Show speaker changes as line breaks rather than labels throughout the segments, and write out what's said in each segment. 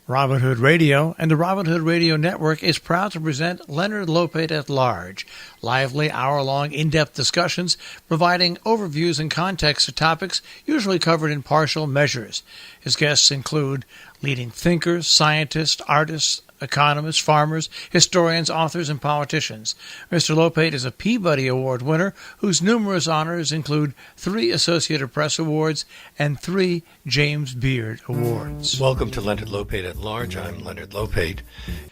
Robin Hood Radio and the Robin Hood Radio Network is proud to present Leonard Lopate at Large, lively hour-long in-depth discussions providing overviews and context to topics usually covered in partial measures. His guests include leading thinkers, scientists, artists, economists, farmers, historians, authors, and politicians. Mr. Lopate is a Peabody Award winner whose numerous honors include 3 Associated Press Awards and 3 James Beard Awards.
Welcome to Leonard Lopate at Large. I'm Leonard Lopate.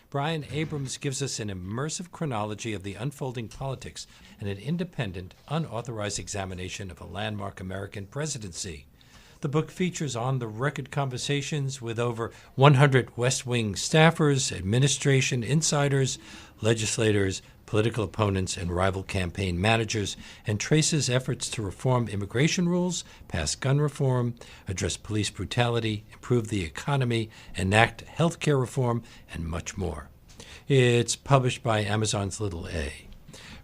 Brian Abrams gives us an immersive chronology of the unfolding politics and an independent, unauthorized examination of a landmark American presidency. The book features on-the-record conversations with over 100 West Wing staffers, administration insiders, legislators, political opponents, and rival campaign managers, and traces efforts to reform immigration rules, pass gun reform, address police brutality, improve the economy, enact health care reform, and much more. It's published by Amazon's Little A.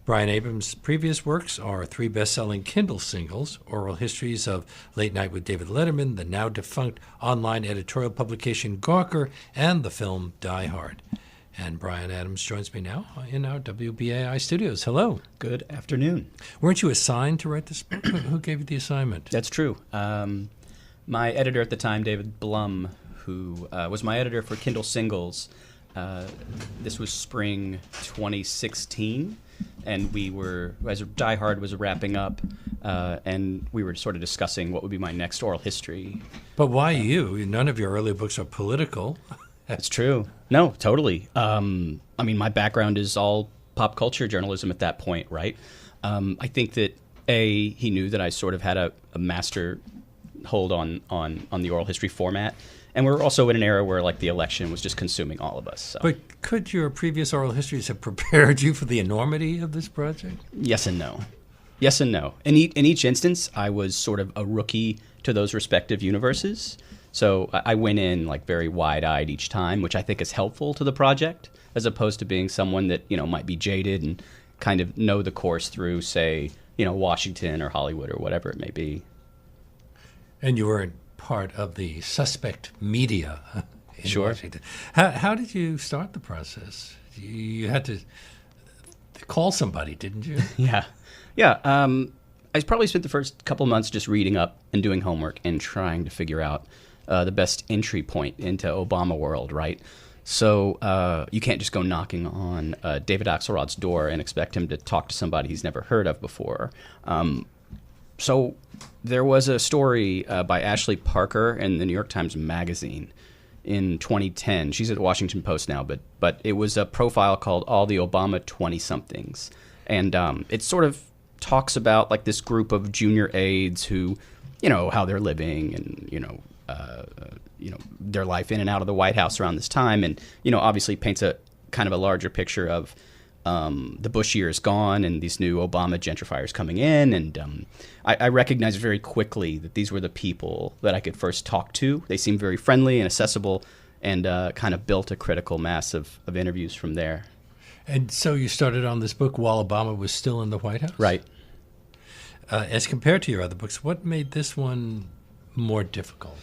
Brian Abrams' previous works are 3 best-selling Kindle singles, Oral Histories of Late Night with David Letterman, the now-defunct online editorial publication Gawker, and the film Die Hard. And Brian Adams joins me now in our WBAI studios. Hello.
Good afternoon.
Weren't you assigned to write this book? Who gave you the assignment?
That's true. My editor at the time, David Blum, who was my editor for Kindle singles, this was spring 2016. And we were, as Die Hard was wrapping up, and we were sort of discussing what would be my next oral history.
But why you? None of your early books are political.
That's true. No, totally. I mean, my background is all pop culture journalism at that point, right? I think that, he knew that I sort of had a master hold on the oral history format. And we're also in an era where, like, the election was just consuming all of us. So.
But could your previous oral histories have prepared you for the enormity of this project?
Yes and no. Yes and no. In each instance, I was sort of a rookie to those respective universes. So I went in, like, very wide-eyed each time, which I think is helpful to the project, as opposed to being someone that, might be jaded and kind of know the course through, say, Washington or Hollywood or whatever it may be.
And you weren't part of the suspect media in
Sure.
Washington. How did you start the process? You had to call somebody, didn't you?
Yeah. I probably spent the first couple months just reading up and doing homework and trying to figure out the best entry point into Obama world, right? So you can't just go knocking on David Axelrod's door and expect him to talk to somebody he's never heard of before. So there was a story by Ashley Parker in the New York Times Magazine in 2010. She's at the Washington Post now, but it was a profile called All the Obama 20-somethings. And it sort of talks about, like, this group of junior aides who, how they're living and, their life in and out of the White House around this time. And, obviously paints a kind of a larger picture of the Bush years gone and these new Obama gentrifiers coming in. And I recognized very quickly that these were the people that I could first talk to. They seemed very friendly and accessible, and kind of built a critical mass of interviews from there.
And so you started on this book while Obama was still in the White House?
Right.
As compared to your other books, what made this one more difficult?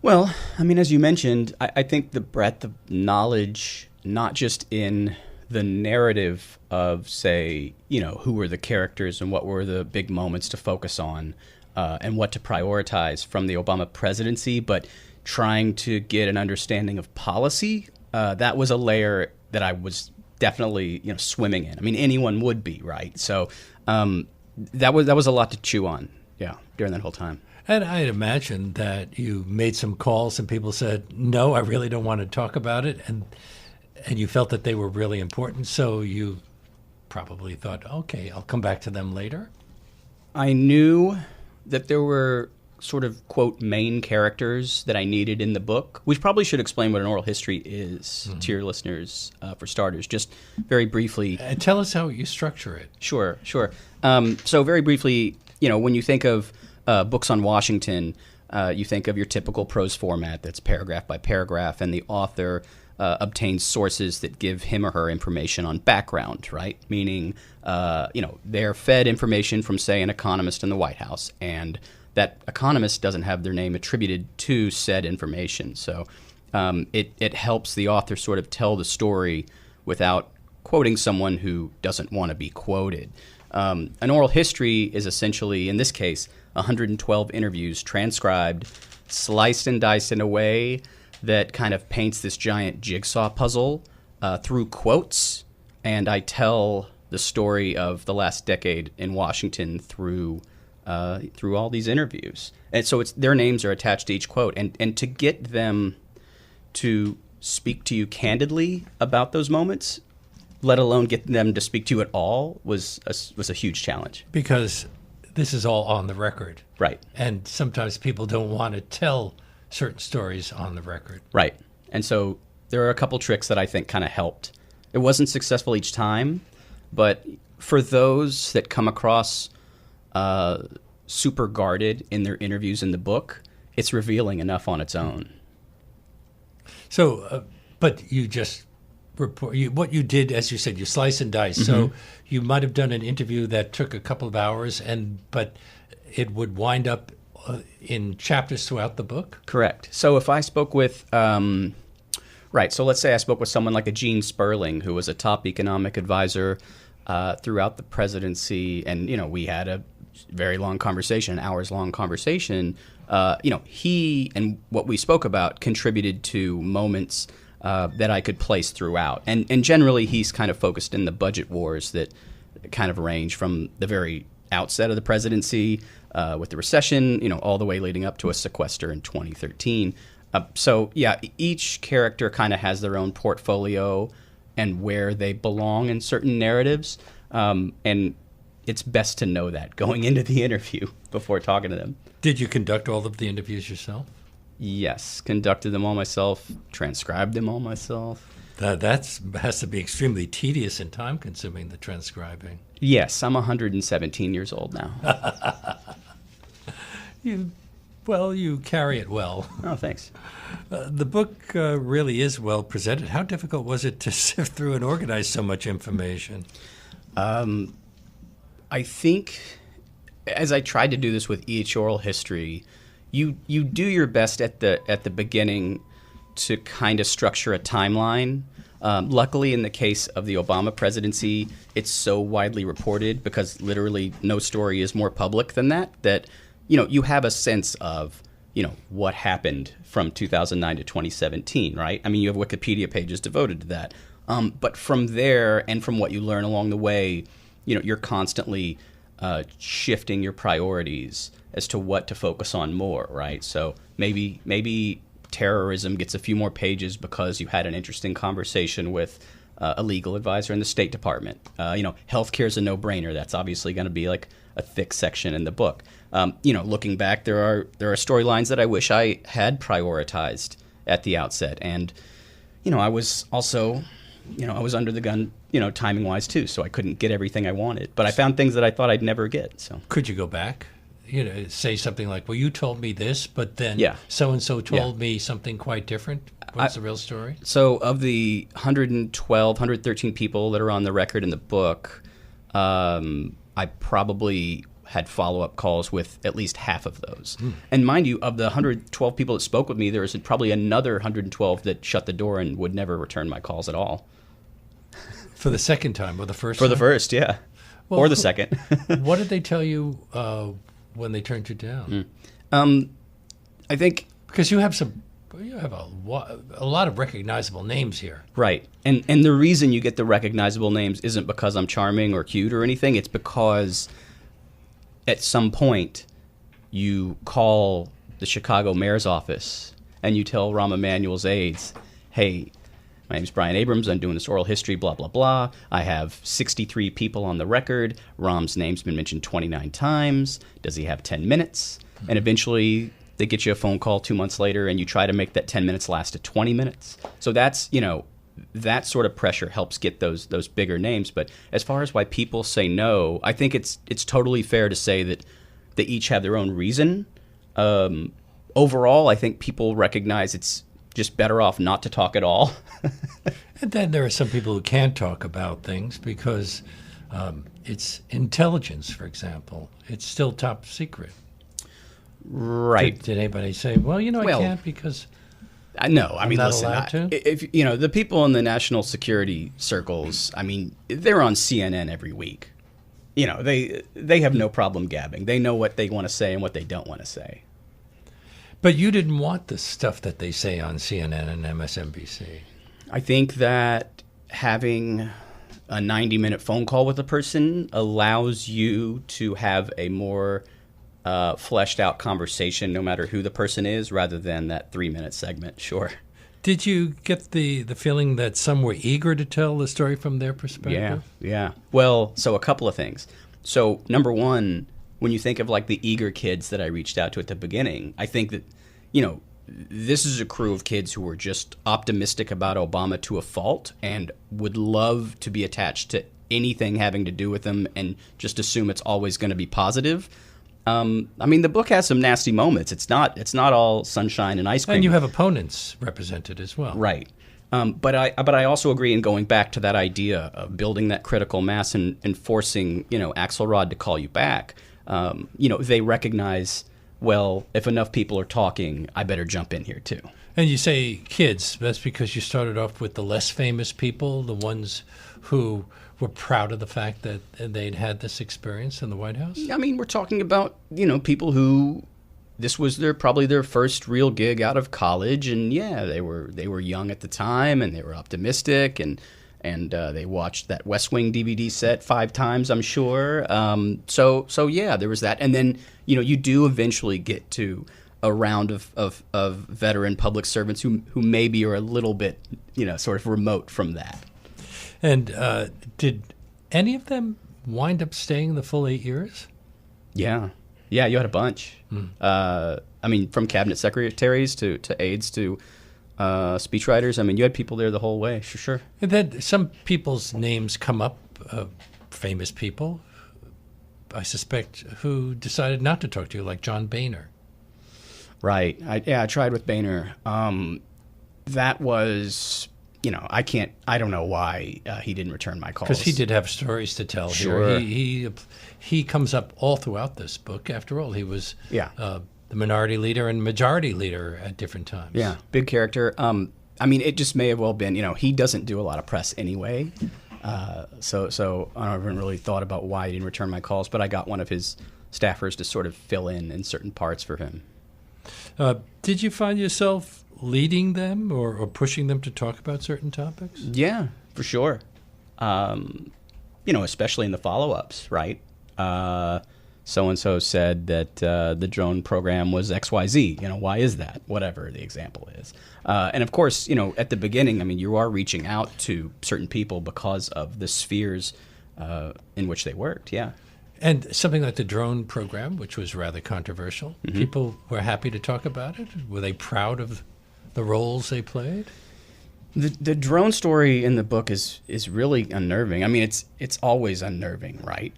Well, I mean, as you mentioned, I think the breadth of knowledge, not just in the narrative of, say, who were the characters and what were the big moments to focus on and what to prioritize from the Obama presidency, but trying to get an understanding of policy, that was a layer that I was definitely, swimming in. I mean, anyone would be, right? So that was a lot to chew on, during that whole time.
And I'd imagine that you made some calls and people said, no, I really don't want to talk about it. And you felt that they were really important, so you probably thought, okay, I'll come back to them later?
I knew that there were sort of, quote, main characters that I needed in the book. We probably should explain what an oral history is to your listeners, for starters, just very briefly.
Tell us how you structure it.
Sure. So very briefly, when you think of books on Washington, you think of your typical prose format that's paragraph by paragraph, and the author obtains sources that give him or her information on background, right? Meaning, they're fed information from, say, an economist in the White House, and that economist doesn't have their name attributed to said information. So It helps the author sort of tell the story without quoting someone who doesn't want to be quoted. An oral history is essentially, in this case, 112 interviews transcribed, sliced and diced in a way that kind of paints this giant jigsaw puzzle through quotes, and I tell the story of the last decade in Washington through all these interviews. And so their names are attached to each quote, and to get them to speak to you candidly about those moments, let alone get them to speak to you at all, was a huge challenge.
Because this is all on the record.
Right.
And sometimes people don't want to tell certain stories on the record.
Right. And so there are a couple tricks that I think kind of helped. It wasn't successful each time, but for those that come across super guarded in their interviews in the book, it's revealing enough on its own.
So, but you just report what you did, as you said, you slice and dice.
Mm-hmm.
So you might have done an interview that took a couple of hours, but it would wind up in chapters throughout the book?
Correct. So if I spoke with, right, so let's say I spoke with someone like a Gene Sperling, who was a top economic advisor throughout the presidency, and, we had a very long conversation, an hours-long conversation. He and what we spoke about contributed to moments that I could place throughout. And generally, he's kind of focused in the budget wars that kind of range from the very outset of the presidency with the recession, all the way leading up to a sequester in 2013. So, each character kind of has their own portfolio and where they belong in certain narratives. And it's best to know that going into the interview before talking to them.
Did you conduct all of the interviews yourself?
Yes, conducted them all myself, transcribed them all myself.
That has to be extremely tedious and time-consuming, the transcribing.
Yes, I'm 117 years old now.
You carry it well.
Oh, thanks.
The book really is well presented. How difficult was it to sift through and organize so much information?
I think, as I tried to do this with each oral history, you do your best at the beginning to kind of structure a timeline. Luckily, in the case of the Obama presidency, it's so widely reported because literally no story is more public than that you have a sense of what happened from 2009 to 2017, right? I mean, you have Wikipedia pages devoted to that. But from there and from what you learn along the way, you're constantly shifting your priorities as to what to focus on more, right? So maybe terrorism gets a few more pages because you had an interesting conversation with a legal advisor in the State Department. Healthcare is a no-brainer. That's obviously going to be like a thick section in the book. Looking back, there are storylines that I wish I had prioritized at the outset, and I was also, I was under the gun, timing-wise too, so I couldn't get everything I wanted. But I found things that I thought I'd never get. So
could you go back? Say something like, well, you told me this, but then so-and-so told me something quite different. What's the real story?
So of the 113 people that are on the record in the book, I probably had follow-up calls with at least half of those. And mind you, of the 112 people that spoke with me, there was probably another 112 that shut the door and would never return my calls at all.
For the second time or the first time?
For the first, yeah. Well, or the second.
What did they tell you when they turned you down?
I think
because you have a lot of recognizable names here,
right? And the reason you get the recognizable names isn't because I'm charming or cute or anything. It's because at some point you call the Chicago mayor's office and you tell Rahm Emanuel's aides, "Hey, my name's Brian Abrams. I'm doing this oral history, blah, blah, blah. I have 63 people on the record. Rahm's name's been mentioned 29 times. Does he have 10 minutes? And eventually they get you a phone call 2 months later, and you try to make that 10 minutes last to 20 minutes. So that's, that sort of pressure helps get those bigger names. But as far as why people say no, I think it's totally fair to say that they each have their own reason. Overall, I think people recognize it's just better off not to talk at all.
And then there are some people who can't talk about things because it's intelligence, for example. It's still top secret.
Right.
Did anybody say, well, I can't because...
No, I mean,
not
listen,
allowed to?
if you know the people in the national security circles, I mean, they're on CNN every week. You know, they have no problem gabbing. They know what they want to say and what they don't want to say.
But you didn't want the stuff that they say on CNN and MSNBC.
I think that having a 90-minute phone call with a person allows you to have a more fleshed out conversation no matter who the person is rather than that 3-minute segment. Sure.
Did you get the feeling that some were eager to tell the story from their perspective?
Yeah. Well, so a couple of things. So number one, when you think of like the eager kids that I reached out to at the beginning, I think that, you know, this is a crew of kids who were just optimistic about Obama to a fault and would love to be attached to anything having to do with him and just assume it's always going to be positive. I mean, the book has some nasty moments. It's not all sunshine and ice cream.
And you have opponents represented as well.
Right. But I also agree in going back to that idea of building that critical mass and forcing, you know, Axelrod to call you back. You know, they recognize, well, if enough people are talking, I better jump in here too.
And you say kids, that's because you started off with the less famous people, the ones who were proud of the fact that they'd had this experience in the White House?
I mean, we're talking about, you know, people who this was probably their first real gig out of college, and yeah, they were young at the time and they were optimistic and they watched that West Wing DVD set 5 times, I'm sure. So yeah, there was that. And then, you know, you do eventually get to a round of veteran public servants who maybe are a little bit, you know, sort of remote from that.
And did any of them wind up staying the full 8 years?
Yeah, you had a bunch. I mean, from cabinet secretaries to aides to speechwriters. I mean, you had people there the whole way, sure.
And then some people's names come up, famous people, I suspect, who decided not to talk to you, like John Boehner.
Right. I tried with Boehner. That was, you know, I don't know why he didn't return my calls.
Because he did have stories to tell
Sure.
here. He comes up all throughout this book. After all, he was the minority leader and majority leader at different times.
Yeah, big character. I mean, it just may have well been, you know, he doesn't do a lot of press anyway. So I haven't really thought about why he didn't return my calls, but I got one of his staffers to sort of fill in certain parts for him.
Did you find yourself leading them or pushing them to talk about certain topics?
Yeah, for sure. You know, especially in the follow-ups, right? So-and-so said that the drone program was XYZ. You know, why is that? Whatever the example is. And of course, you know, at the beginning, I mean, you are reaching out to certain people because of the spheres in which they worked, yeah.
And something like the drone program, which was rather controversial, people were happy to talk about it? Were they proud of the roles they played?
The drone story in the book is really unnerving. I mean, it's always unnerving, right?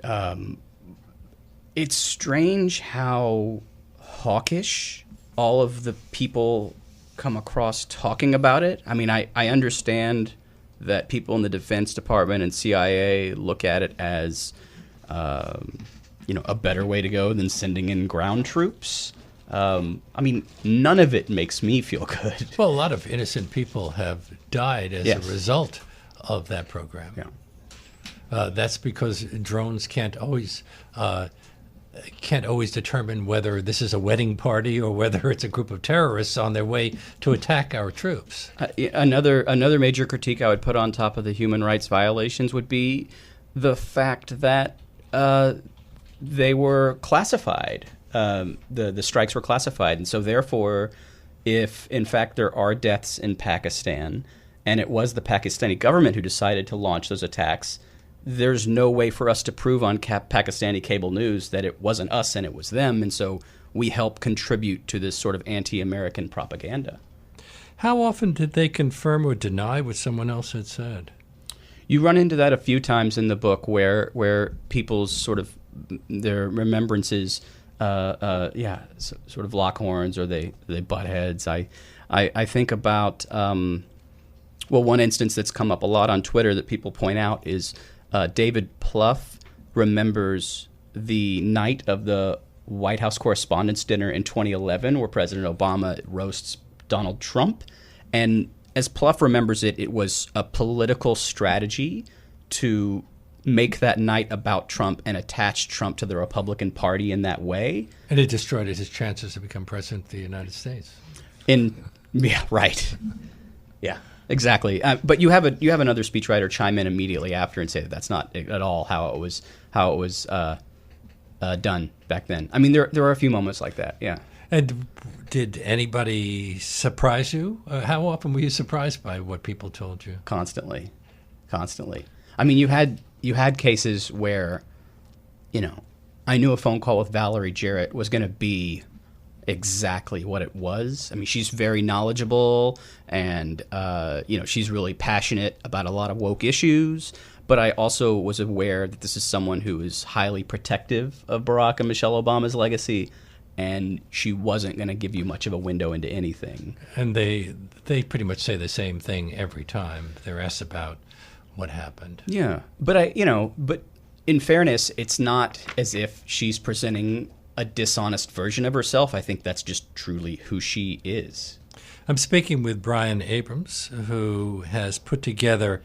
It's strange how hawkish all of the people come across talking about it. I mean, I understand that people in the Defense Department and CIA look at it as, you know, a better way to go than sending in ground troops. I mean, none of it makes me feel good.
Well, a lot of innocent people have died as a result of that program.
Yeah.
That's because drones can't always determine whether this is a wedding party or whether it's a group of terrorists on their way to attack our troops.
Another major critique I would put on top of the human rights violations would be the fact that they were classified. The strikes were classified, and so therefore, if in fact there are deaths in Pakistan, and it was the Pakistani government who decided to launch those attacks, there's no way for us to prove on Pakistani cable news that it wasn't us and it was them, and so we help contribute to this sort of anti-American propaganda.
How often did they confirm or deny what someone else had said?
You run into that a few times in the book where people's sort of their remembrances sort of lock horns or they butt heads. I think about one instance that's come up a lot on Twitter that people point out is David Plouffe remembers the night of the White House Correspondents' Dinner in 2011 where President Obama roasts Donald Trump. And as Plouffe remembers it, it was a political strategy to make that night about Trump and attach Trump to the Republican Party in that way.
And it destroyed his chances to become president of the United States.
Yeah, right. Yeah, exactly. But you have another speechwriter chime in immediately after and say that that's not at all how it was done back then. I mean, there are a few moments like that. Yeah.
And did anybody surprise you? How often were you surprised by what people told you?
Constantly. I mean, you had cases where, I knew a phone call with Valerie Jarrett was going to be exactly what it was. I mean, she's very knowledgeable and, she's really passionate about a lot of woke issues. But I also was aware that this is someone who is highly protective of Barack and Michelle Obama's legacy, and she wasn't going to give you much of a window into anything.
And they pretty much say the same thing every time they're asked about what happened.
Yeah, but but in fairness, it's not as if she's presenting a dishonest version of herself. I think that's just truly who she is.
I'm speaking with Brian Abrams, who has put together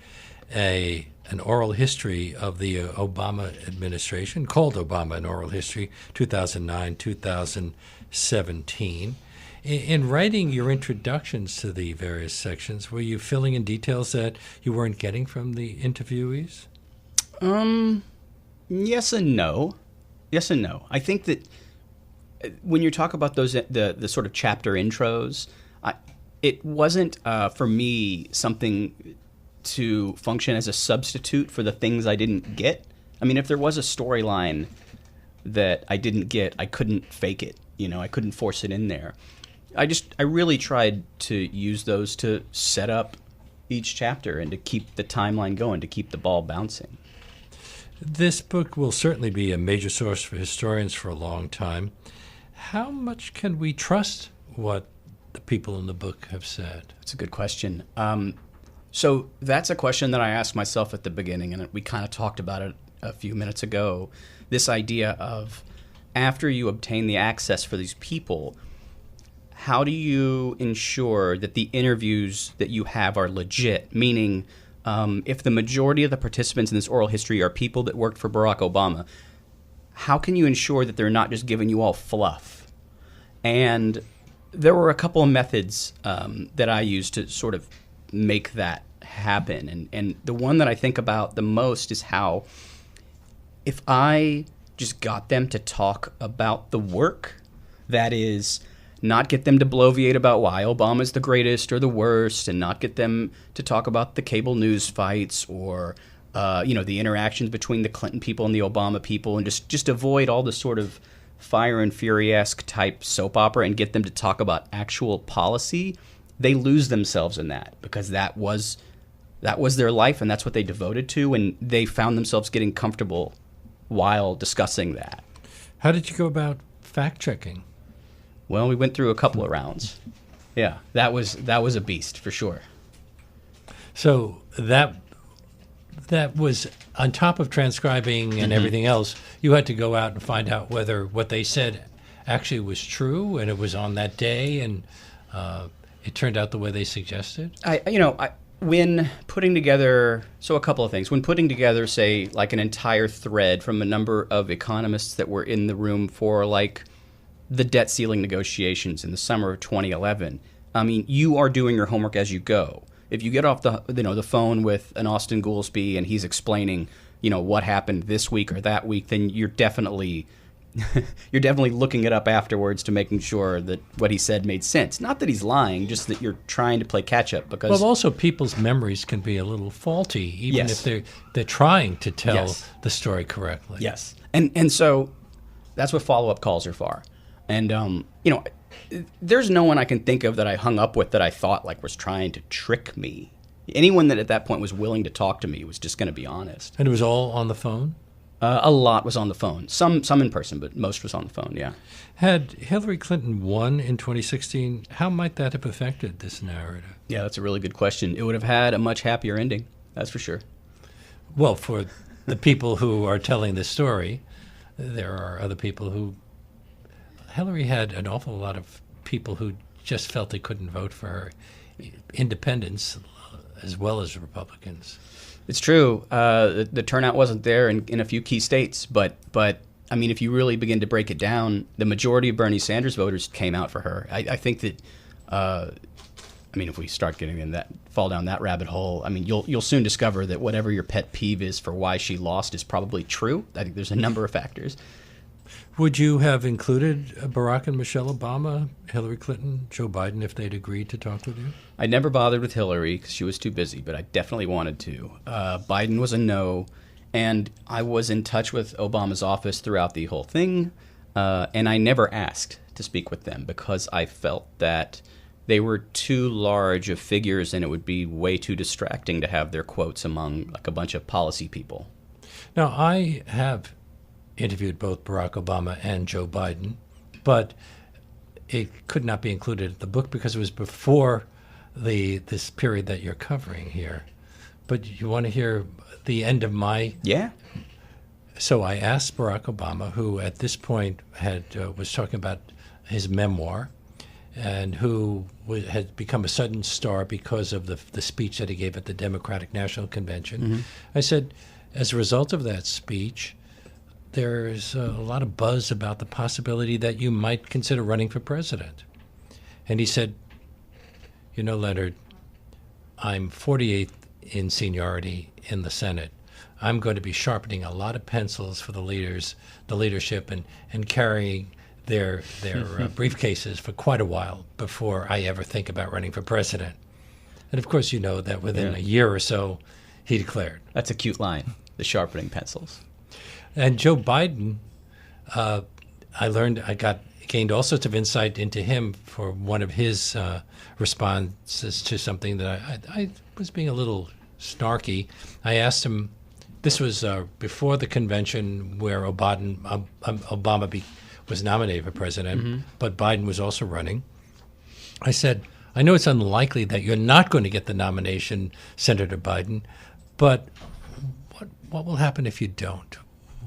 an oral history of the Obama administration, called Obama an Oral History, 2009-2017. In writing your introductions to the various sections, were you filling in details that you weren't getting from the interviewees?
Yes and no. I think that when you talk about those the sort of chapter intros, it wasn't for me something to function as a substitute for the things I didn't get. I mean, if there was a storyline that I didn't get, I couldn't fake it. I couldn't force it in there. I really tried to use those to set up each chapter and to keep the timeline going, to keep the ball bouncing.
This book will certainly be a major source for historians for a long time. How much can we trust what the people in the book have said?
That's a good question. So that's a question that I asked myself at the beginning, and we kind of talked about it a few minutes ago. This idea of, after you obtain the access for these people, how do you ensure that the interviews that you have are legit? Meaning, if the majority of the participants in this oral history are people that worked for Barack Obama, how can you ensure that they're not just giving you all fluff? And there were a couple of methods that I used to sort of make that happen. And the one that I think about the most is how, if I just got them to talk about the work, that is, not get them to bloviate about why Obama's the greatest or the worst, and not get them to talk about the cable news fights or the interactions between the Clinton people and the Obama people, and just avoid all the sort of Fire and Fury-esque type soap opera and get them to talk about actual policy. They lose themselves in that, because that was their life and that's what they devoted to, and they found themselves getting comfortable while discussing that.
How did you go about fact-checking?
Well, we went through a couple of rounds. Yeah, that was a beast for sure.
So that was on top of transcribing and everything else. You had to go out and find out whether what they said actually was true, and it was on that day, and it turned out the way they suggested.
When putting together, so a couple of things. When putting together, say, like an entire thread from a number of economists that were in the room for, like, the debt ceiling negotiations in the summer of 2011, I mean, you are doing your homework as you go. If you get off the phone with an Austin Goolsbee and he's explaining, what happened this week or that week, then you're definitely looking it up afterwards to making sure that what he said made sense. Not that he's lying, just that you're trying to play catch up. Because
also people's memories can be a little faulty, even
yes.
if they're trying to tell
yes.
the story correctly.
Yes, and so that's what follow-up calls are for. And there's no one I can think of that I hung up with that I thought was trying to trick me. Anyone that at that point was willing to talk to me was just going to be honest.
And it was all on the phone?
A lot was on the phone. Some in person, but most was on the phone, yeah.
Had Hillary Clinton won in 2016, how might that have affected this narrative?
Yeah, that's a really good question. It would have had a much happier ending, that's for sure.
Well, for the people who are telling the story, there are other people who... Hillary had an awful lot of people who just felt they couldn't vote for her, independents as well as Republicans.
It's true. The turnout wasn't there in a few key states, but I mean, if you really begin to break it down, the majority of Bernie Sanders voters came out for her. I think that, I mean, if we start getting in that, fall down that rabbit hole, I mean, you'll soon discover that whatever your pet peeve is for why she lost is probably true. I think there's a number of factors.
Would you have included Barack and Michelle Obama, Hillary Clinton, Joe Biden if they'd agreed to talk with you?
I never bothered with Hillary because she was too busy, but I definitely wanted to. Biden was a no, and I was in touch with Obama's office throughout the whole thing, and I never asked to speak with them because I felt that they were too large of figures and it would be way too distracting to have their quotes among like a bunch of policy people.
Now, I have interviewed both Barack Obama and Joe Biden, but it could not be included in the book because it was before this period that you're covering here. But you want to hear the end of my...
Yeah.
So I asked Barack Obama, who at this point was talking about his memoir, and who had become a sudden star because of the speech that he gave at the Democratic National Convention. Mm-hmm. I said, as a result of that speech, there's a lot of buzz about the possibility that you might consider running for president. And he said, you know, Leonard, I'm 48th in seniority in the Senate. I'm going to be sharpening a lot of pencils for the leadership, and carrying their briefcases for quite a while before I ever think about running for president. And of course, you know that within a year or so, he declared.
That's a cute line, the sharpening pencils.
And Joe Biden, I gained all sorts of insight into him for one of his responses to something that I was being a little snarky. I asked him, this was before the convention where Obama was nominated for president, mm-hmm. but Biden was also running. I said, I know it's unlikely that you're not going to get the nomination, Senator Biden, but what will happen if you don't?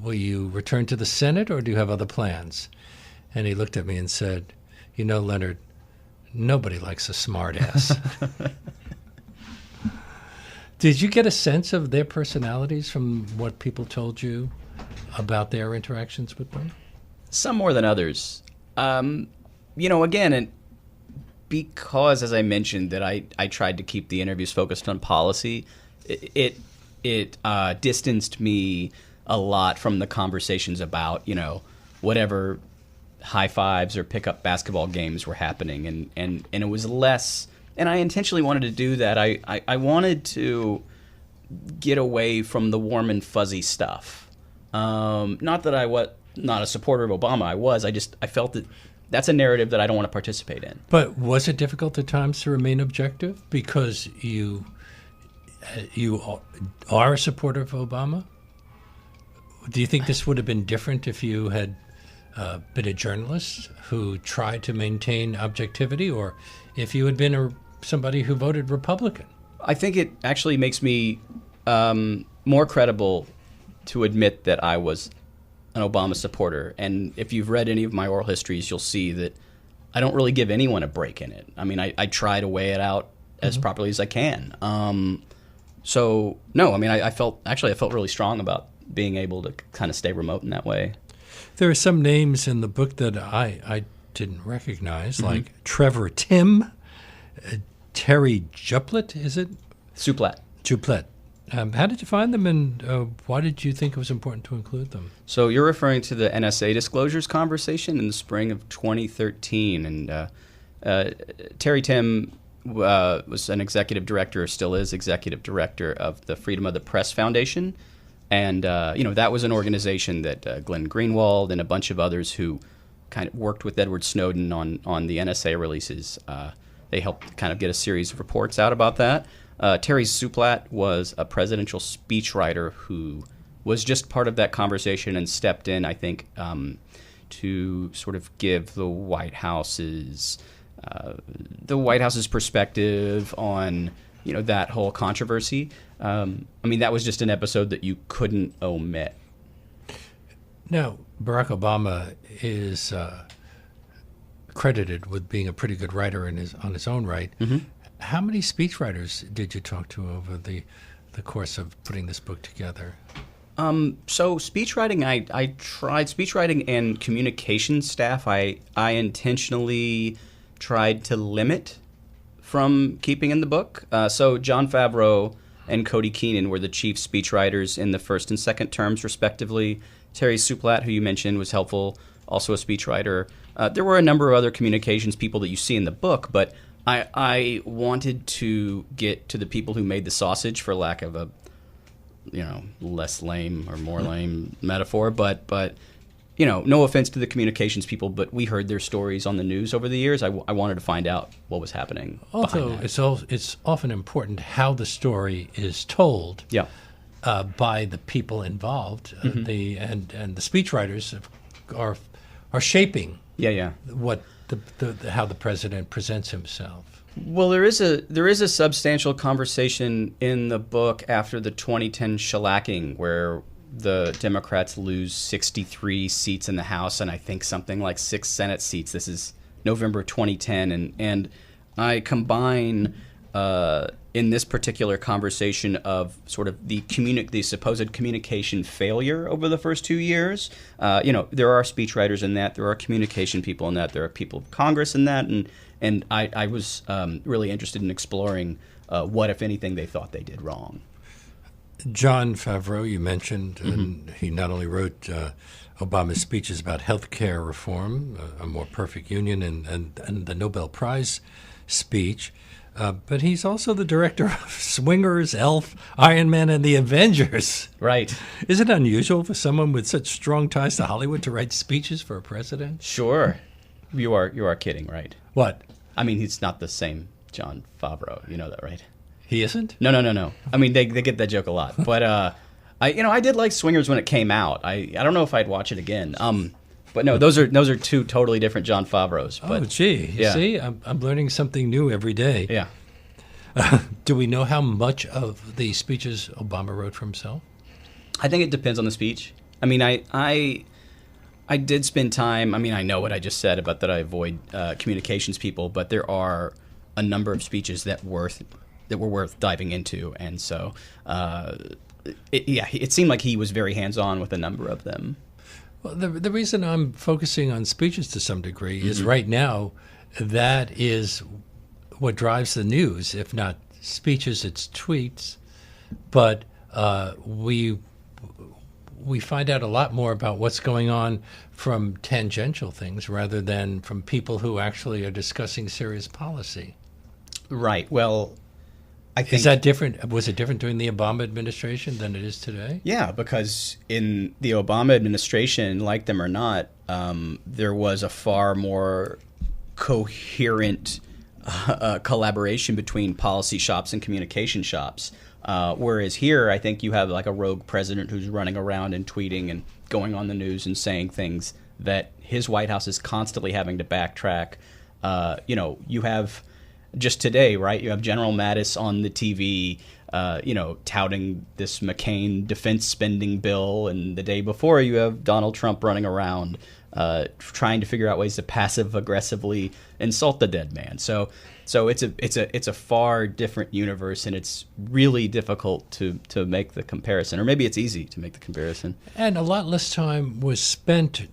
Will you return to the Senate, or do you have other plans? And he looked at me and said, you know, Leonard, nobody likes a smartass. Did you get a sense of their personalities from what people told you about their interactions with them?
Some more than others. You know, again, because, as I mentioned, that I tried to keep the interviews focused on policy, it distanced me a lot from the conversations about, you know, whatever high fives or pickup basketball games were happening. And it was less, and I intentionally wanted to do that. I wanted to get away from the warm and fuzzy stuff. Not that I was not a supporter of Obama. I felt that that's a narrative that I don't want to participate in.
But was it difficult at times to remain objective because you are a supporter of Obama? Do you think this would have been different if you had been a journalist who tried to maintain objectivity, or if you had been somebody who voted Republican?
I think it actually makes me more credible to admit that I was an Obama supporter. And if you've read any of my oral histories, you'll see that I don't really give anyone a break in it. I mean, I try to weigh it out as mm-hmm. properly as I can. So, no, I mean, I felt really strong about being able to kind of stay remote in that way.
There are some names in the book that I didn't recognize,
mm-hmm.
like Trevor Tim, Terry Juplet, is it?
Suplat.
How did you find them, and why did you think it was important to include them?
So you're referring to the NSA disclosures conversation in the spring of 2013, and Terry Tim was an executive director, or still is executive director of the Freedom of the Press Foundation. And, that was an organization that Glenn Greenwald and a bunch of others who kind of worked with Edward Snowden on the NSA releases. They helped kind of get a series of reports out about that. Terry Suplat was a presidential speechwriter who was just part of that conversation and stepped in, I think, to sort of give the White House's perspective on that whole controversy. That was just an episode that you couldn't omit.
Now, Barack Obama is credited with being a pretty good writer on his own right.
Mm-hmm.
How many speechwriters did you talk to over the course of putting this book together?
So speechwriting, I tried speechwriting and communication staff. I intentionally tried to limit from keeping in the book. So Jon Favreau and Cody Keenan were the chief speechwriters in the first and second terms, respectively. Terry Suplat, who you mentioned, was helpful, also a speechwriter. There were a number of other communications people that you see in the book, but I wanted to get to the people who made the sausage, for lack of a less lame or more lame metaphor, but no offense to the communications people, but we heard their stories on the news over the years. I wanted to find out what was happening.
Also, it's often important how the story is told.
Yeah.
By the people involved, and the speechwriters are shaping.
Yeah.
What how the president presents himself.
Well, there is a substantial conversation in the book after the 2010 shellacking where the Democrats lose 63 seats in the House and I think something like 6 Senate seats. This is November 2010, and I combine in this particular conversation of sort of the supposed communication failure over the first 2 years. There are speechwriters in that, there are communication people in that, there are people of Congress in that, and I was really interested in exploring what, if anything, they thought they did wrong.
Jon Favreau, you mentioned, and he not only wrote Obama's speeches about health care reform, A More Perfect Union, and the Nobel Prize speech, but he's also the director of Swingers, Elf, Iron Man, and the Avengers.
Right.
Is it unusual for someone with such strong ties to Hollywood to write speeches for a president?
Sure. You are kidding, right?
What?
I mean, he's not the same Jon Favreau. You know that, right?
He isn't?
No. I mean, they get that joke a lot. But I did like Swingers when it came out. I don't know if I'd watch it again. But no, those are two totally different Jon Favreaus. But,
You see, I'm learning something new every day.
Yeah.
Do we know how much of the speeches Obama wrote for himself?
I think it depends on the speech. I mean, I did spend time. I mean, I know what I just said about that I avoid communications people, but there are a number of speeches that were worth diving into, and so it seemed like he was very hands-on with a number of them.
Well, the reason I'm focusing on speeches to some degree is right now that is what drives the news. If not speeches, it's tweets. But we find out a lot more about what's going on from tangential things rather than from people who actually are discussing serious policy.
Right. Well, I think...
Is that different? Was it different during the Obama administration than it is today?
Yeah, because in the Obama administration, like them or not, there was a far more coherent collaboration between policy shops and communication shops. Whereas here, I think you have like a rogue president who's running around and tweeting and going on the news and saying things that his White House is constantly having to backtrack. You have... Just today, right? You have General Mattis on the TV, touting this McCain defense spending bill, and the day before you have Donald Trump running around trying to figure out ways to passive aggressively insult the dead man. So it's a far different universe, and it's really difficult to make the comparison, or maybe it's easy to make the comparison.
And a lot less time was spent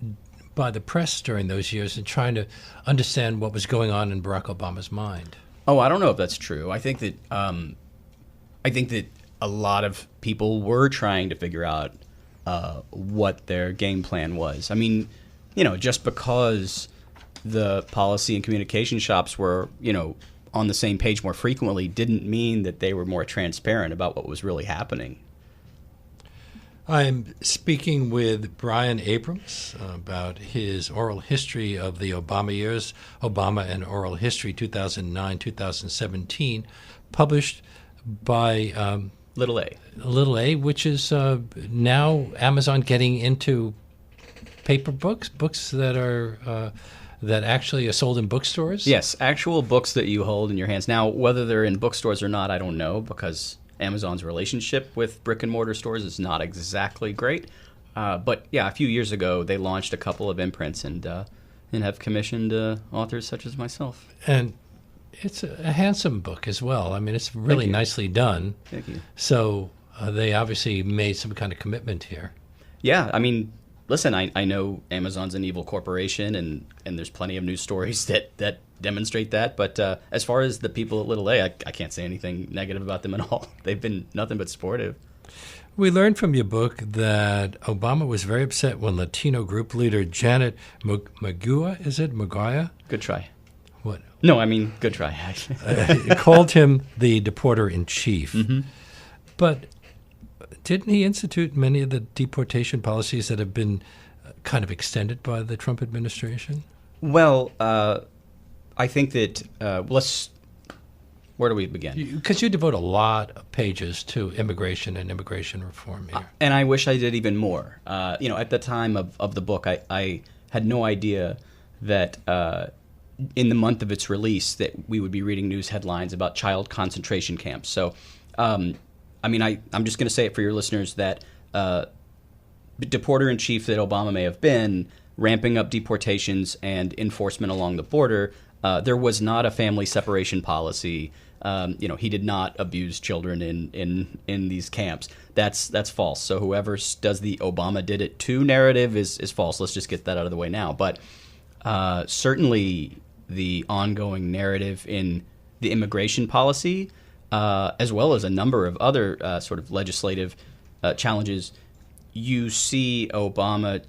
by the press during those years in trying to understand what was going on in Barack Obama's mind.
Oh, I don't know if that's true. I think that a lot of people were trying to figure out what their game plan was. I mean, just because the policy and communication shops were, on the same page more frequently didn't mean that they were more transparent about what was really happening.
I'm speaking with Brian Abrams about his oral history of the Obama years, Obama and Oral History 2009-2017, published by
Little
A, which is now Amazon getting into paper books that are that actually are sold in bookstores?
Yes, actual books that you hold in your hands. Now, whether they're in bookstores or not, I don't know, because Amazon's relationship with brick and mortar stores is not exactly great. But yeah, a few years ago, they launched a couple of imprints and have commissioned authors such as myself.
And It's a handsome book as well. I mean, it's really nicely done.
Thank you.
So they obviously made some kind of commitment here.
Yeah, I mean, listen, I know Amazon's an evil corporation, and there's plenty of news stories that demonstrate that. But as far as the people at Little A, I can't say anything negative about them at all. They've been nothing but supportive.
We learned from your book that Obama was very upset when Latino group leader Janet Magua, is it? Magaya?
Good try.
What?
No, I mean, good try.
Called him the deporter-in-chief.
Mm-hmm.
But didn't he institute many of the deportation policies that have been kind of extended by the Trump administration?
Well, I think that where do we begin?
Because you devote a lot of pages to immigration and immigration reform here.
And I wish I did even more. At the time of the book, I had no idea that in the month of its release that we would be reading news headlines about child concentration camps. So, I'm just going to say it for your listeners that deporter-in-chief that Obama may have been, ramping up deportations and enforcement along the border, there was not a family separation policy. He did not abuse children in these camps. That's false. So whoever does the Obama did it too narrative is false. Let's just get that out of the way now. But certainly the ongoing narrative in the immigration policy, as well as a number of other sort of legislative challenges, you see Obama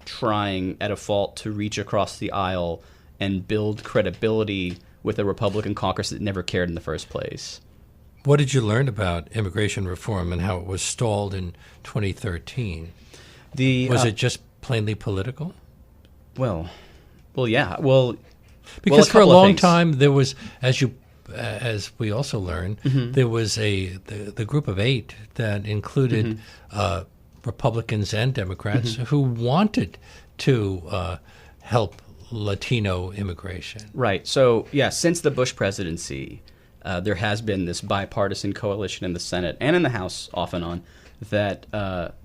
trying at a fault to reach across the aisle and build credibility with a Republican caucus that never cared in the first place.
What did you learn about immigration reform and how it was stalled in 2013? Was it just plainly political?
Well, yeah. Well,
because
a
for a
couple of
long
things.
time there was, as we also learned, there was the group of 8 that included Republicans and Democrats who wanted to help Latino immigration.
Right. So, yeah, since the Bush presidency, there has been this bipartisan coalition in the Senate and in the House, off and on, that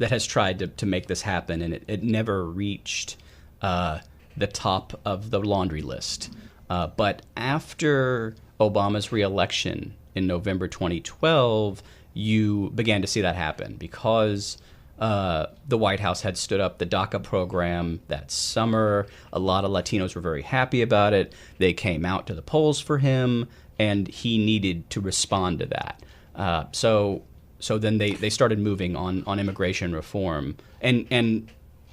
has tried to make this happen, and it never reached the top of the laundry list. But after Obama's reelection in November 2012, you began to see that happen because the White House had stood up the DACA program that summer. A lot of Latinos were very happy about it. They came out to the polls for him, and he needed to respond to that. So then they started moving on immigration reform, and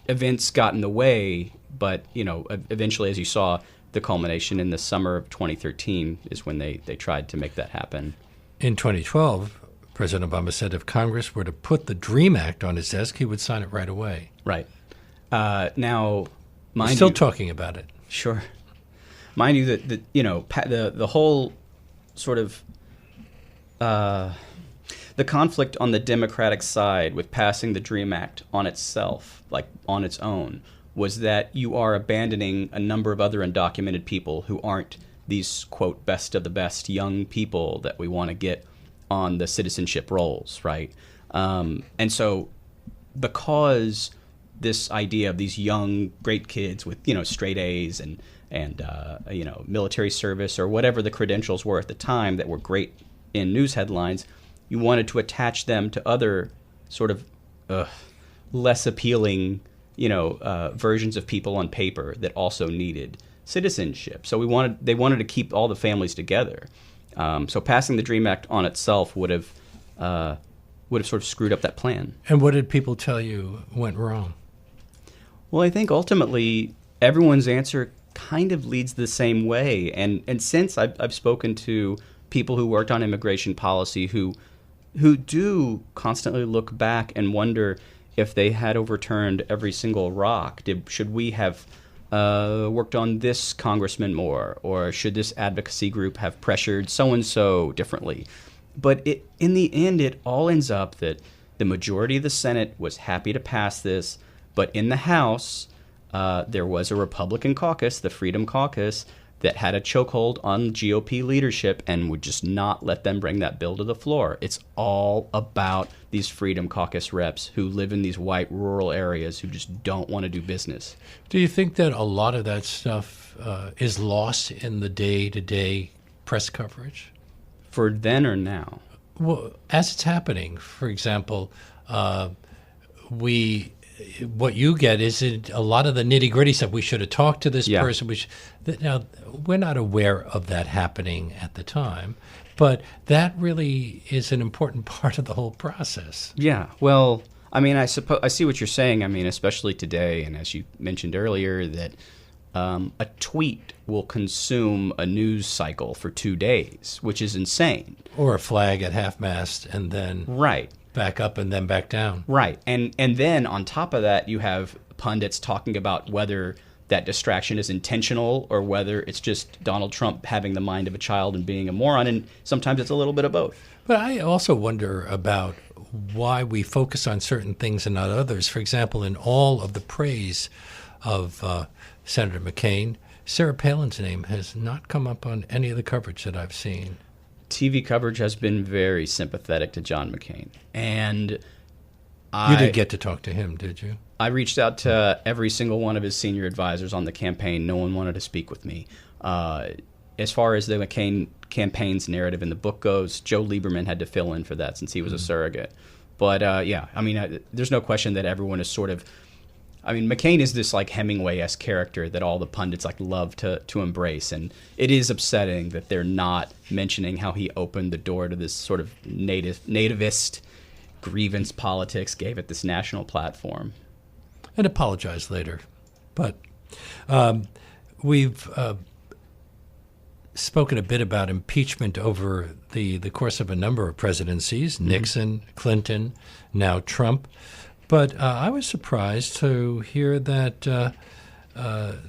events got in the way. But eventually, as you saw, the culmination in the summer of 2013 is when they tried to make that happen.
In 2012, President Obama said if Congress were to put the DREAM Act on his desk, he would sign it right away.
Right. Now,
We're still talking about it.
Sure. Mind you that the whole sort of the conflict on the Democratic side with passing the DREAM Act on itself, like on its own, was that you are abandoning a number of other undocumented people who aren't these, quote, best of the best young people that we want to get on the citizenship rolls, right? And so because this idea of these young, great kids with, straight A's and military service or whatever the credentials were at the time that were great in news headlines, you wanted to attach them to other sort of less appealing versions of people on paper that also needed citizenship. So they wanted to keep all the families together. So passing the DREAM Act on itself would have sort of screwed up that plan.
And what did people tell you went wrong?
Well, I think ultimately everyone's answer kind of leads the same way. And since I've spoken to people who worked on immigration policy who do constantly look back and wonder if they had overturned every single rock, should we have worked on this congressman more, or should this advocacy group have pressured so-and-so differently? But in the end, it all ends up that the majority of the Senate was happy to pass this, but in the House, there was a Republican caucus, the Freedom Caucus, that had a chokehold on GOP leadership and would just not let them bring that bill to the floor. It's all about these Freedom Caucus reps who live in these white rural areas who just don't want to do business.
Do you think that a lot of that stuff is lost in the day-to-day press coverage?
For then or now?
Well, as it's happening, for example, what you get is a lot of the nitty-gritty stuff. We should have talked to this person. Now, we're not aware of that happening at the time, but that really is an important part of the whole process.
Yeah, well, I mean, I see what you're saying. I mean, especially today, and as you mentioned earlier, that a tweet will consume a news cycle for 2 days, which is insane.
Or a flag at half-mast and then back up and then back down.
Right. And then on top of that, you have pundits talking about whether that distraction is intentional or whether it's just Donald Trump having the mind of a child and being a moron. And sometimes it's a little bit of both.
But I also wonder about why we focus on certain things and not others. For example, in all of the praise of Senator McCain, Sarah Palin's name has not come up on any of the coverage that I've seen.
TV coverage has been very sympathetic to John McCain. And
you did get to talk to him, did you?
I reached out to every single one of his senior advisors on the campaign. No one wanted to speak with me. As far as the McCain campaign's narrative in the book goes, Joe Lieberman had to fill in for that since he was a surrogate. But yeah, I mean, there's no question that everyone is sort of, I mean, McCain is this like Hemingway-esque character that all the pundits like love to embrace, and it is upsetting that they're not mentioning how he opened the door to this sort of nativist grievance politics, gave it this national platform.
And apologized later. But we've spoken a bit about impeachment over the course of a number of presidencies, Nixon, Clinton, now Trump. But I was surprised to hear that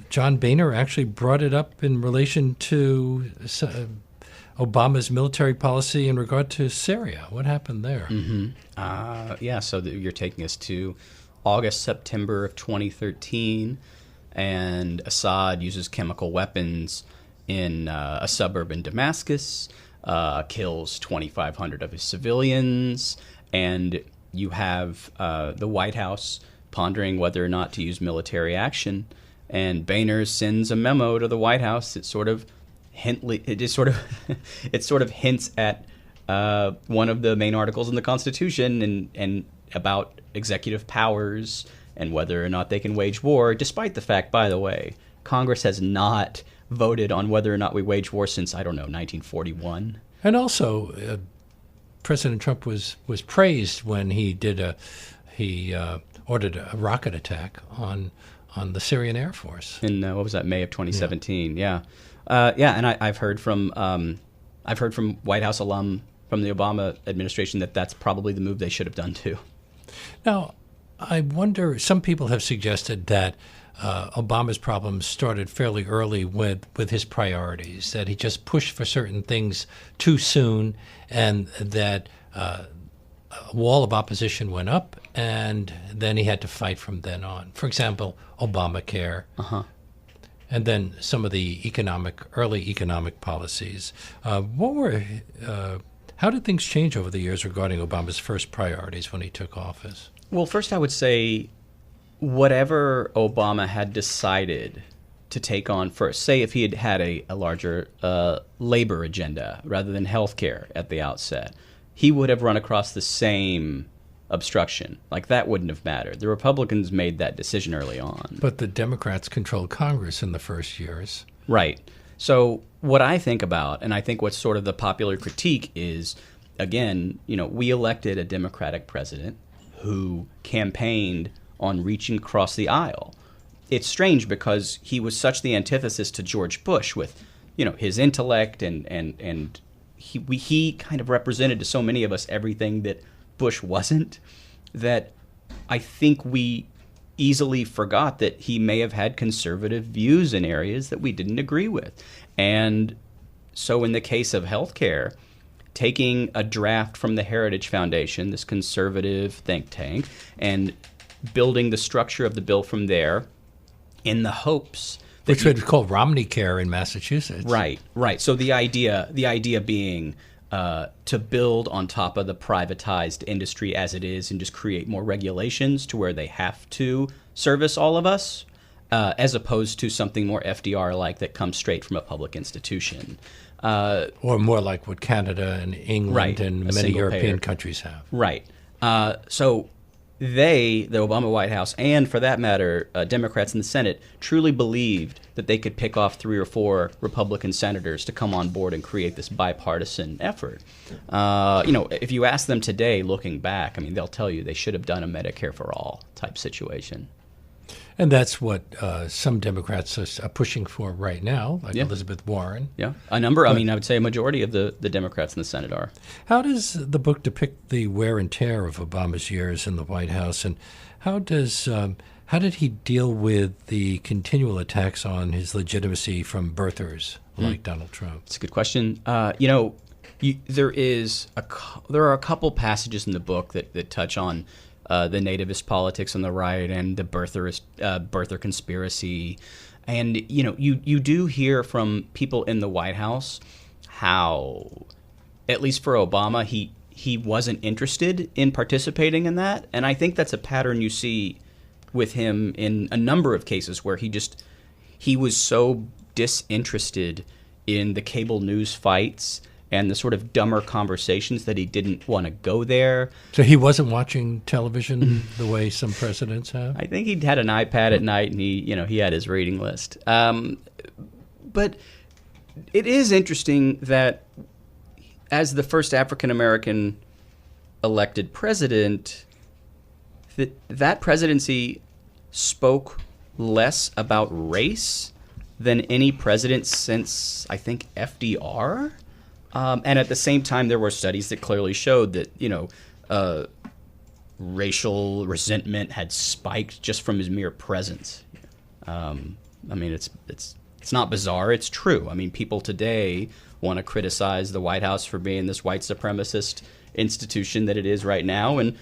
John Boehner actually brought it up in relation to Obama's military policy in regard to Syria. What happened there?
Yeah, so you're taking us to August, September of 2013, and Assad uses chemical weapons in a suburb in Damascus, kills 2,500 of his civilians, and you have the White House pondering whether or not to use military action, and Boehner sends a memo to the White House that sort of it sort of hints at one of the main articles in the Constitution and about executive powers and whether or not they can wage war, despite the fact, by the way, Congress has not voted on whether or not we wage war since, I don't know, 1941.
And also, President Trump was praised when he ordered a rocket attack on the Syrian Air Force
in what was that, May of 2017? Yeah, and I've heard from White House alum from the Obama administration that that's probably the move they should have done too.
Now, I wonder. Some people have suggested that Obama's problems started fairly early with his priorities, that he just pushed for certain things too soon, and that a wall of opposition went up, and then he had to fight from then on. For example, Obamacare, and then some of the early economic policies. How did things change over the years regarding Obama's first priorities when he took office?
Well, first I would say whatever Obama had decided to take on first, say if he had had a larger labor agenda rather than health care at the outset, he would have run across the same obstruction. Like, that wouldn't have mattered. The Republicans made that decision early on.
But the Democrats controlled Congress in the first years.
Right. So what I think about, and I think what's sort of the popular critique is, again, we elected a Democratic president who campaigned on reaching across the aisle. It's strange because he was such the antithesis to George Bush with, his intellect and he kind of represented to so many of us everything that Bush wasn't, that I think we easily forgot that he may have had conservative views in areas that we didn't agree with. And so in the case of healthcare, taking a draft from the Heritage Foundation, this conservative think tank, and building the structure of the bill from there in the hopes that
which would be called Romney Care in Massachusetts.
Right. So the idea being to build on top of the privatized industry as it is and just create more regulations to where they have to service all of us, as opposed to something more FDR-like that comes straight from a public institution.
Or more like what Canada and England
Right,
and
a
many
single
European
payer.
countries have.
Right. So the Obama White House, and for that matter, Democrats in the Senate, truly believed that they could pick off 3 or 4 Republican senators to come on board and create this bipartisan effort. If you ask them today, looking back, I mean, they'll tell you they should have done a Medicare for all type situation.
And that's what some Democrats are pushing for right now, like Elizabeth Warren.
Yeah, a number. I would say a majority of the Democrats in the Senate are.
How does the book depict the wear and tear of Obama's years in the White House, and how did he deal with the continual attacks on his legitimacy from birthers like Donald Trump?
It's a good question. There are a couple passages in the book that touch on the nativist politics on the right and the birther conspiracy. And, you do hear from people in the White House how, at least for Obama, he wasn't interested in participating in that. And I think that's a pattern you see with him in a number of cases where he was so disinterested in the cable news fights and the sort of dumber conversations that he didn't want to go there.
So he wasn't watching television the way some presidents have?
I think he had an iPad at night, and he had his reading list. But it is interesting that as the first African-American elected president, that presidency spoke less about race than any president since, I think, FDR. And at the same time, there were studies that clearly showed that, racial resentment had spiked just from his mere presence. It's not bizarre. It's true. I mean, people today want to criticize the White House for being this white supremacist institution that it is right now. And,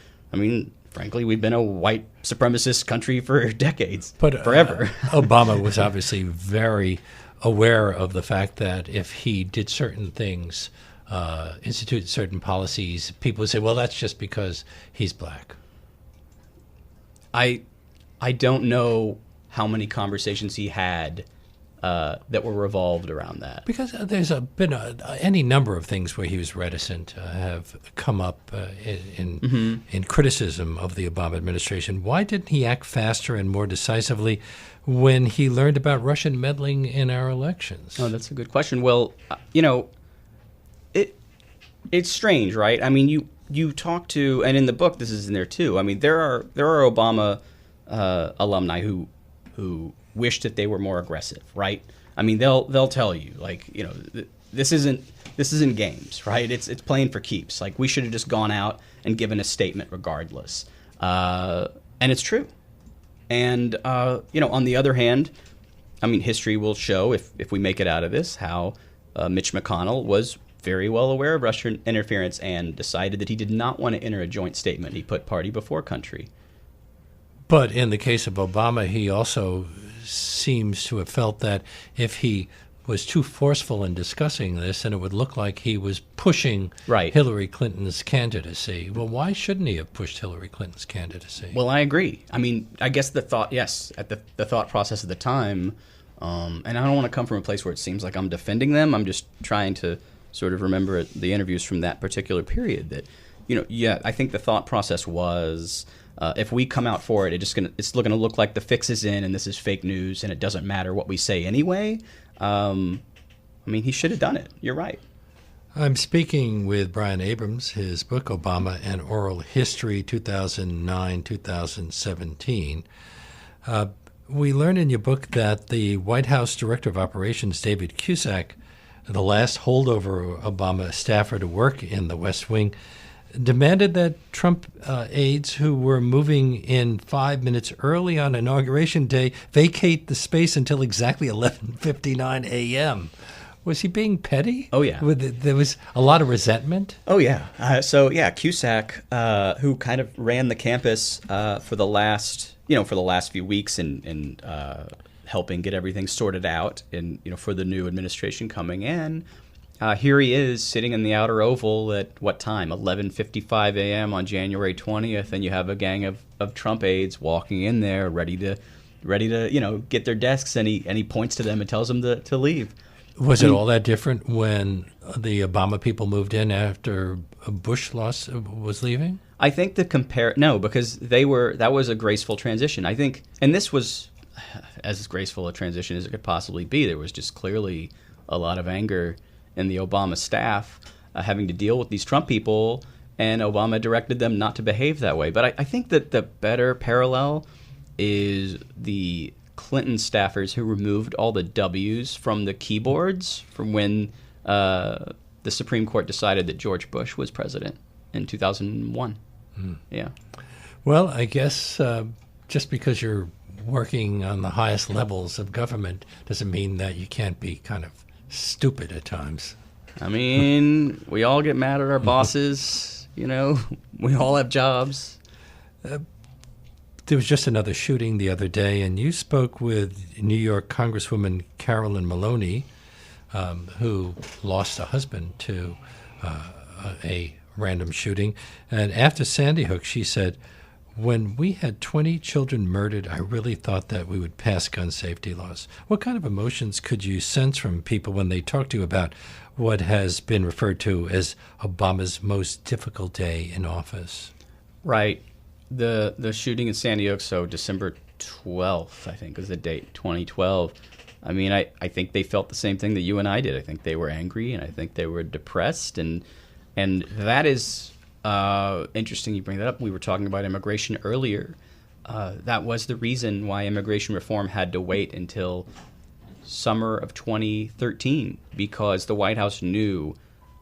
frankly, we've been a white supremacist country for decades, forever.
Obama was obviously very aware of the fact that if he did certain things, instituted certain policies, people would say, well, that's just because he's black.
I don't know how many conversations he had that were revolved around that.
Because there's been any number of things where he was reticent have come up in criticism of the Obama administration. Why didn't he act faster and more decisively when he learned about Russian meddling in our elections?
Oh, that's a good question. Well, it's strange, right? I mean, you talk to, and in the book this is in there too. I mean, there are Obama alumni who wish that they were more aggressive, right? I mean, they'll tell you, like, this isn't games, right? It's playing for keeps. Like, we should have just gone out and given a statement regardless. And it's true. And on the other hand, I mean, history will show, if we make it out of this, how Mitch McConnell was very well aware of Russian interference and decided that he did not want to enter a joint statement. He put party before country.
But in the case of Obama, he also seems to have felt that if he was too forceful in discussing this, and it would look like he was pushing Hillary Clinton's candidacy. Well, why shouldn't he have pushed Hillary Clinton's candidacy?
Well, I agree. I mean, I guess the thought process at the time, and I don't want to come from a place where it seems like I'm defending them. I'm just trying to sort of remember the interviews from that particular period that, I think the thought process was, if we come out for it, it's going to look like the fix is in and this is fake news and it doesn't matter what we say anyway. He should have done it. You're right.
I'm speaking with Brian Abrams, his book, Obama and Oral History, 2009-2017. We learn in your book that the White House Director of Operations, David Cusack, the last holdover Obama staffer to work in the West Wing, demanded that Trump aides who were moving in 5 minutes early on Inauguration Day vacate the space until exactly 11:59 a.m. Was he being petty?
Oh, yeah.
There was a lot of resentment?
Oh, yeah. Cusack, who kind of ran the campus for the last few weeks and helping get everything sorted out and, for the new administration coming in, here he is sitting in the outer oval at what time? 11:55 a.m. on January 20th, and you have a gang of Trump aides walking in there ready to get their desks, and he points to them and tells them to leave.
Was it all that different when the Obama people moved in after Bush was leaving?
I think no, because that was a graceful transition. I think, and this was as graceful a transition as it could possibly be. There was just clearly a lot of anger in the Obama staff having to deal with these Trump people, and Obama directed them not to behave that way. But I think that the better parallel is the Clinton staffers who removed all the W's from the keyboards from when the Supreme Court decided that George Bush was president in 2001. Yeah.
Well, I guess just because you're working on the highest levels of government doesn't mean that you can't be kind of stupid at times.
I mean, we all get mad at our bosses. We all have jobs.
There was just another shooting the other day, and you spoke with New York Congresswoman Carolyn Maloney, who lost a husband to a random shooting. And after Sandy Hook, she said, "When we had 20 children murdered, I really thought that we would pass gun safety laws." What kind of emotions could you sense from people when they talk to you about what has been referred to as Obama's most difficult day in office?
Right. The shooting in Sandy Hook, so December 12th, I think, was the date, 2012. I mean, I think they felt the same thing that you and I did. I think they were angry, and I think they were depressed, and that is interesting you bring that up. We were talking about immigration earlier. That was the reason why immigration reform had to wait until summer of 2013, because the White House knew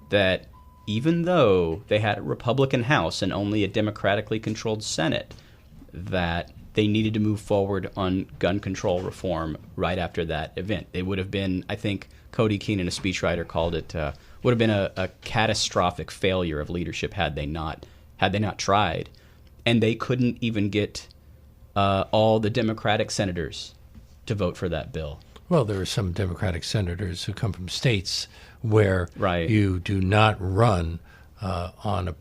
that even though they had a Republican House and only a democratically controlled Senate, that they needed to move forward on gun control reform right after that event. It would have been, I think Cody Keenan, a speechwriter, called it, would have been a catastrophic failure of leadership had they not tried. And they couldn't even get all the Democratic senators to vote for that bill.
Well, there are some Democratic senators who come from states where
right.
you do not run on a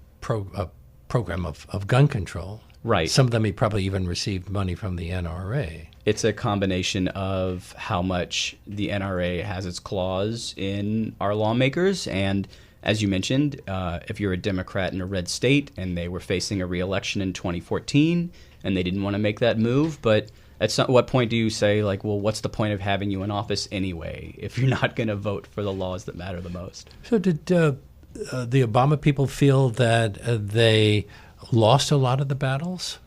program of gun control.
Right.
Some of them probably even received money from the NRA.
It's a combination of how much the NRA has its claws in our lawmakers, and as you mentioned, if you're a Democrat in a red state and they were facing a re-election in 2014 and they didn't want to make that move, but at what point do you say, like, well, what's the point of having you in office anyway if you're not going to vote for the laws that matter the most?
So did the Obama people feel that they lost a lot of the battles?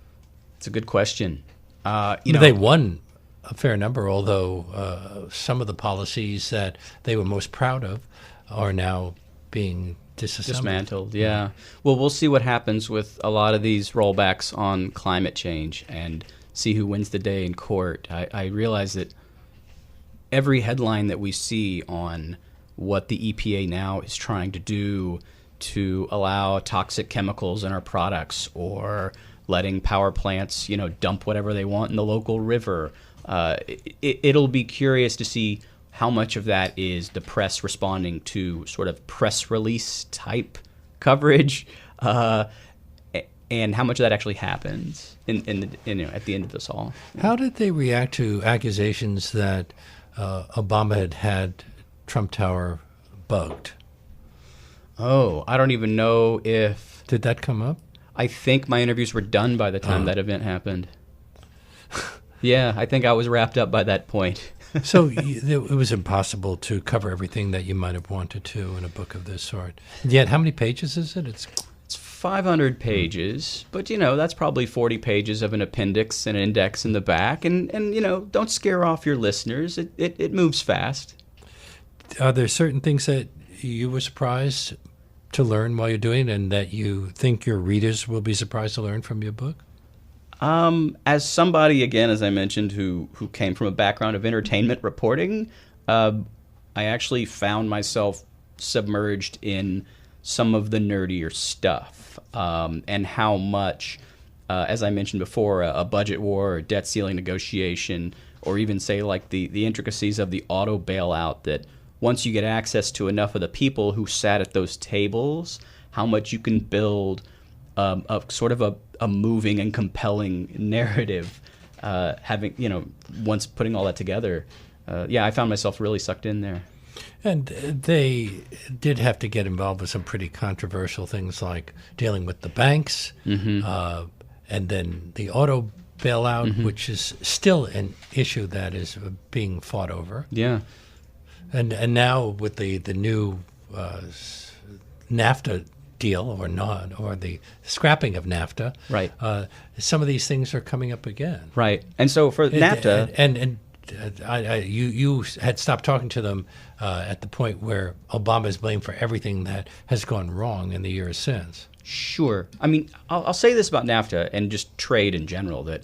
It's a good question.
They won a fair number, although some of the policies that they were most proud of are now being dismantled.
Yeah. Well, we'll see what happens with a lot of these rollbacks on climate change and see who wins the day in court. I realize that every headline that we see on what the EPA now is trying to do to allow toxic chemicals in our products, or letting power plants, dump whatever they want in the local river, it'll be curious to see how much of that is the press responding to sort of press release type coverage, and how much of that actually happens at the end of this all.
How did they react to accusations that Obama had Trump Tower bugged?
Oh, I don't even know if...
Did that come up?
I think my interviews were done by the time that event happened. Yeah, I think I was wrapped up by that point.
So it was impossible to cover everything that you might have wanted to in a book of this sort. Yet, how many pages is it? It's
500 pages, but that's probably 40 pages of an appendix and index in the back, and don't scare off your listeners. It moves fast.
Are there certain things that you were surprised to learn while you're doing it, and that you think your readers will be surprised to learn from your book?
As somebody, again, as I mentioned, who came from a background of entertainment reporting, I actually found myself submerged in some of the nerdier stuff, and how much, as I mentioned before, a budget war or debt ceiling negotiation, or even say like the intricacies of the auto bailout, that once you get access to enough of the people who sat at those tables, how much you can build a sort of a moving and compelling narrative, once putting all that together. I found myself really sucked in there.
And they did have to get involved with some pretty controversial things like dealing with the banks, and then the auto bailout, which is still an issue that is being fought over.
Yeah.
And now with the new NAFTA deal or the scrapping of NAFTA,
right?
Some of these things are coming up again,
right? And so for NAFTA,
you had stopped talking to them at the point where Obama is blamed for everything that has gone wrong in the years since.
Sure. I mean, I'll say this about NAFTA and just trade in general, that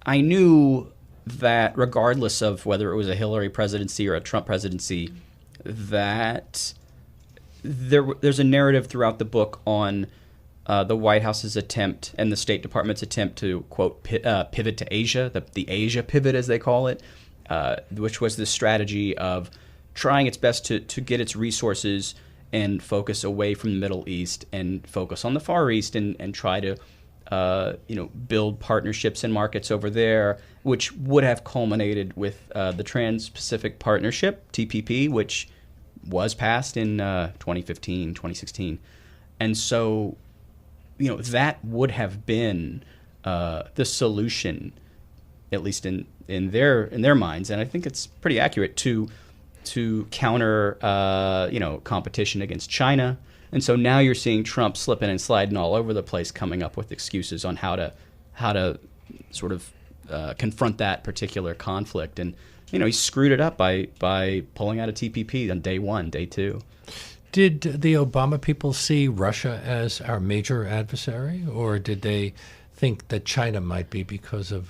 I knew that regardless of whether it was a Hillary presidency or a Trump presidency, that there's a narrative throughout the book on the White House's attempt and the State Department's attempt to, quote, pivot to Asia, the Asia pivot, as they call it, which was this strategy of trying its best to get its resources and focus away from the Middle East and focus on the Far East and try to build partnerships and markets over there, which would have culminated with the Trans-Pacific Partnership, TPP, which was passed in 2015, 2016. And so, that would have been the solution, at least in their minds, and I think it's pretty accurate, to counter competition against China. And so now you're seeing Trump slipping and sliding all over the place, coming up with excuses on how to sort of confront that particular conflict. And he screwed it up by pulling out of TPP on day one, day two.
Did the Obama people see Russia as our major adversary, or did they think that China might be because of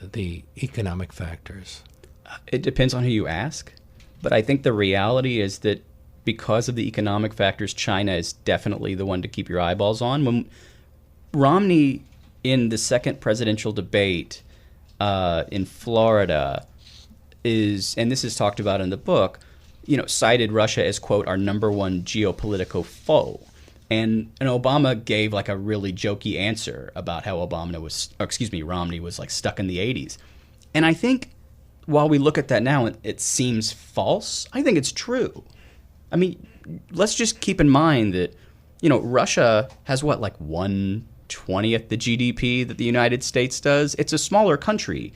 the economic factors?
It depends on who you ask. But I think the reality is that because of the economic factors, China is definitely the one to keep your eyeballs on. When Romney, in the second presidential debate in Florida, and this is talked about in the book, cited Russia as, quote, our number one geopolitical foe. And Obama gave like a really jokey answer about how Romney was like stuck in the 80s. And I think while we look at that now, it seems false. I think it's true. I mean, let's just keep in mind that, Russia has what, like 1/20th the GDP that the United States does? It's a smaller country.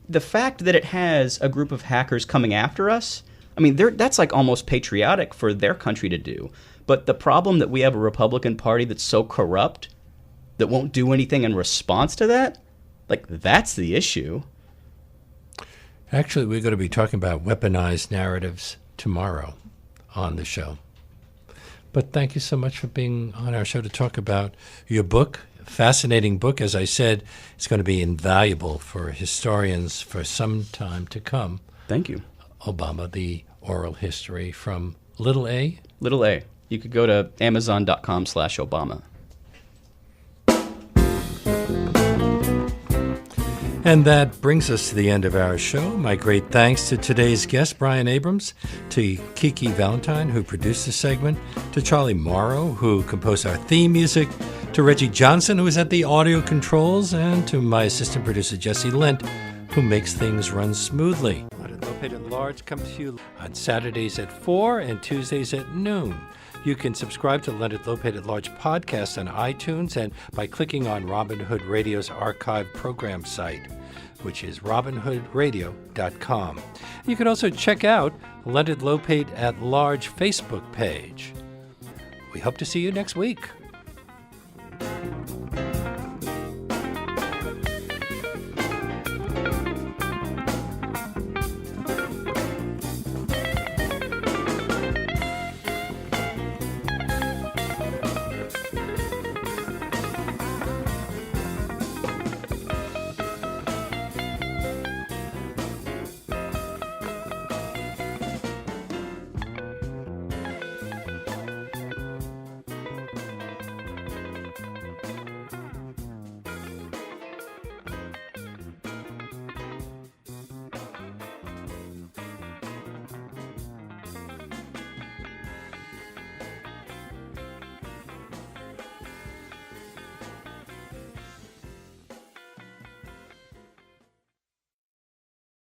The fact that it has a group of hackers coming after us, I mean, that's like almost patriotic for their country to do. But the problem that we have a Republican Party that's so corrupt that won't do anything in response to that, like, that's the issue.
Actually, we're going to be talking about weaponized narratives tomorrow on the show. But thank you so much for being on our show to talk about your book. Fascinating book. As I said, it's going to be invaluable for historians for some time to come.
Thank you.
Obama, the oral history from little a?
Little a. You could go to amazon.com/Obama.
And that brings us to the end of our show. My great thanks to today's guest, Brian Abrams, to Kiki Valentine, who produced the segment, to Charlie Morrow, who composed our theme music, to Reggie Johnson, who is at the audio controls, and to my assistant producer, Jesse Lent, who makes things run smoothly. Leonard Lopate at Large comes to you on Saturdays at 4 and Tuesdays at noon. You can subscribe to Leonard Lopate at Large podcast on iTunes and by clicking on Robin Hood Radio's archive program site, which is robinhoodradio.com. You can also check out Leonard Lopate at Large Facebook page. We hope to see you next week.